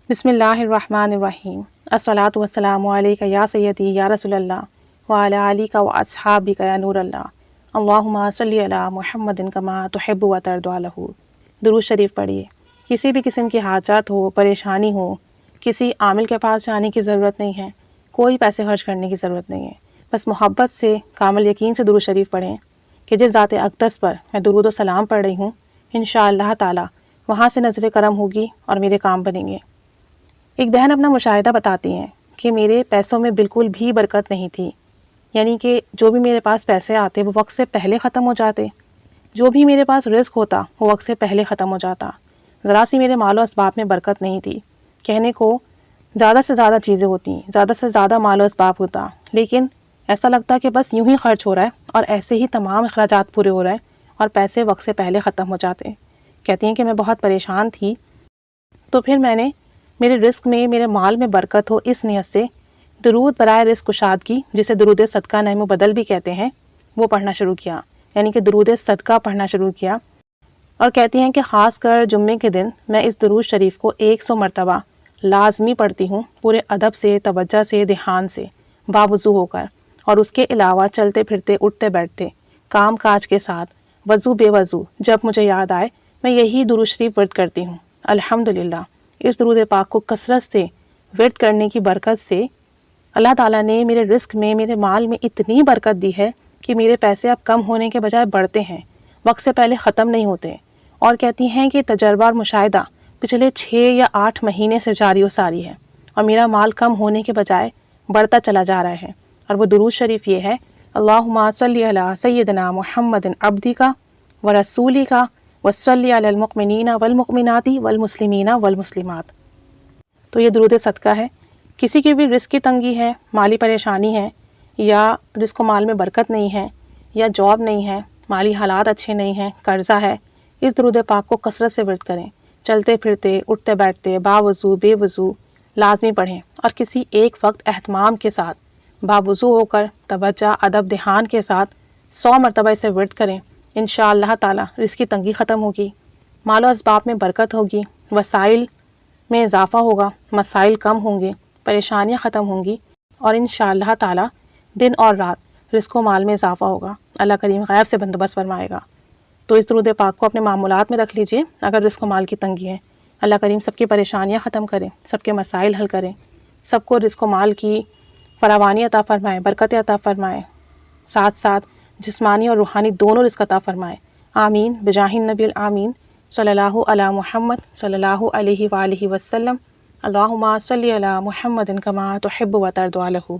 بسم اللہ الرحمن الرحیم الصلاۃ والسلام علیک یا سیدی یا رسول اللہ وعلی آلک و اصحابک یا نور اللہ اللہم صلی علی محمد کما تحب و ترضی لہ۔ درود شریف پڑھیے۔ کسی بھی قسم کی حاجات ہو، پریشانی ہو، کسی عامل کے پاس جانے کی ضرورت نہیں ہے، کوئی پیسے خرچ کرنے کی ضرورت نہیں ہے، بس محبت سے، کامل یقین سے درود شریف پڑھیں کہ جس ذات اقدس پر میں درود و سلام پڑھ رہی ہوں انشاءاللہ تعالی وہاں سے نظر کرم ہوگی اور میرے کام بنیں گے۔ ایک بہن اپنا مشاہدہ بتاتی ہیں کہ میرے پیسوں میں بالکل بھی برکت نہیں تھی، یعنی کہ جو بھی میرے پاس پیسے آتے وہ وقت سے پہلے ختم ہو جاتے، جو بھی میرے پاس رزق ہوتا وہ وقت سے پہلے ختم ہو جاتا، ذرا سی میرے مال و اسباب میں برکت نہیں تھی۔ کہنے کو زیادہ سے زیادہ چیزیں ہوتی، زیادہ سے زیادہ مال و اسباب ہوتا، لیکن ایسا لگتا کہ بس یوں ہی خرچ ہو رہا ہے اور ایسے ہی تمام اخراجات پورے ہو رہے ہیں اور پیسے وقت سے پہلے ختم ہو جاتے۔ کہتی ہیں کہ میں بہت پریشان تھی، تو پھر میں نے میرے رزق میں، میرے مال میں برکت ہو اس نیت سے درود برائے رزق کشادگی، جسے درود صدقہ نعم و بدل بھی کہتے ہیں، وہ پڑھنا شروع کیا، یعنی کہ درود صدقہ پڑھنا شروع کیا۔ اور کہتی ہیں کہ خاص کر جمعے کے دن میں اس درود شریف کو 100 مرتبہ لازمی پڑھتی ہوں، پورے ادب سے، توجہ سے، دھیان سے، باوضو ہو کر، اور اس کے علاوہ چلتے پھرتے، اٹھتے بیٹھتے، کام کاج کے ساتھ، وضو بے وضو، جب مجھے یاد آئے میں یہی درود شریف ورد کرتی ہوں۔ الحمدللہ اس درود پاک کو کثرت سے ورد کرنے کی برکت سے اللہ تعالیٰ نے میرے رزق میں، میرے مال میں اتنی برکت دی ہے کہ میرے پیسے اب کم ہونے کے بجائے بڑھتے ہیں، وقت سے پہلے ختم نہیں ہوتے۔ اور کہتی ہیں کہ تجربہ اور مشاہدہ پچھلے 6 یا 8 مہینے سے جاری و ساری ہے، اور میرا مال کم ہونے کے بجائے بڑھتا چلا جا رہا ہے۔ اور وہ درود شریف یہ ہے: اللہم صلی علی سیدنا محمد عبدک و رسولک وصلی علی المؤمنین والمؤمنات والمسلمین والمسلمات۔ تو یہ درود صدقہ ہے۔ کسی کی بھی رزق کی تنگی ہے، مالی پریشانی ہے، یا رزق و مال میں برکت نہیں ہے، یا جاب نہیں ہے، مالی حالات اچھے نہیں ہیں، قرضہ ہے، اس درود پاک کو کثرت سے ورد کریں، چلتے پھرتے، اٹھتے بیٹھتے، باوضو بے وضو لازمی پڑھیں، اور کسی ایک وقت اہتمام کے ساتھ باوضو ہو کر، توجہ، ادب، دھیان کے ساتھ 100 مرتبہ اسے ورد کریں۔ انشاءاللہ تعالی رزق کی تنگی ختم ہوگی، مال و اسباب میں برکت ہوگی، وسائل میں اضافہ ہوگا، مسائل کم ہوں گے، پریشانیاں ختم ہوں گی، اور انشاءاللہ تعالی دن اور رات رزق و مال میں اضافہ ہوگا۔ اللہ کریم غیب سے بندوبست فرمائے گا۔ تو اس درود پاک کو اپنے معمولات میں رکھ لیجئے اگر رزق و مال کی تنگی ہے۔ اللہ کریم سب کی پریشانیاں ختم کریں، سب کے مسائل حل کریں، سب کو رزق و مال کی فراوانی عطا فرمائے، برکت عطا فرمائے، ساتھ ساتھ جسمانی اور روحانی دونوں رزق عطا فرمائے۔ آمین بجاہ النبی الآمین صلی اللہ علی محمد صلی اللہ علیہ وآلہ وسلم۔ اللہم صلی علی محمد کما تحب و ترضی لہ۔